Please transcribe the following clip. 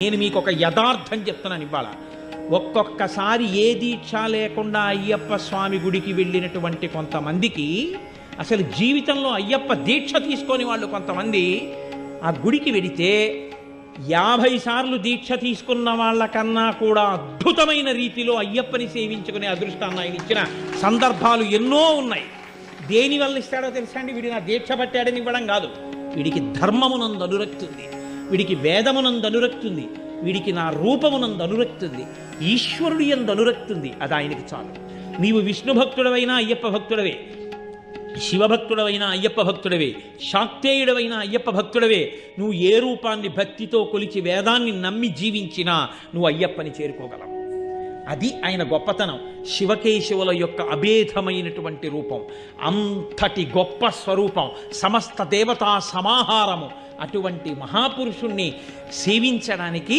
నేను మీకు ఒక యథార్థం చెప్తున్నాను ఇవాళ. ఒక్కొక్కసారి ఏ దీక్ష లేకుండా అయ్యప్ప స్వామి గుడికి వెళ్ళినటువంటి కొంతమందికి అసలు జీవితంలో అయ్యప్ప దీక్ష తీసుకొని వాళ్ళు కొంతమంది ఆ గుడికి వెడితే 50 సార్లు దీక్ష తీసుకున్న వాళ్ళకన్నా కూడా అద్భుతమైన రీతిలో అయ్యప్పని సేవించుకునే అదృష్టాన్ని ఆయన ఇచ్చిన సందర్భాలు ఎన్నో ఉన్నాయి. దేనివల్ల ఇస్తాడో తెలుసా అండి? వీడి నా దీక్ష పట్టాడని ఇవ్వడం కాదు. వీడికి ధర్మమునందు అనురక్తి ఉంది, వీడికి వేదమునందు అనురక్తి ఉంది, వీడికి నా రూపమునందు అనురక్తి ఉంది, ఈశ్వరుడి యందు అనురక్తి ఉంది. అది ఆయనకి చాలు. నీవు విష్ణు భక్తుడవైనా అయ్యప్ప భక్తుడవే, శివభక్తుడవైనా అయ్యప్ప భక్తుడవే, శాక్తేయుడవైనా అయ్యప్ప భక్తుడవే. నువ్వు ఏ రూపాన్ని భక్తితో కొలిచి వేదాన్ని నమ్మి జీవించినా నువ్వు అయ్యప్పని చేరుకోగలవు. అది ఆయన గొప్పతనం. శివకేశవుల యొక్క అభేదమైనటువంటి రూపం, అంతటి గొప్ప స్వరూపం, సమస్త దేవతా సమాహారము. అటువంటి మహాపురుషుణ్ణి సేవించడానికి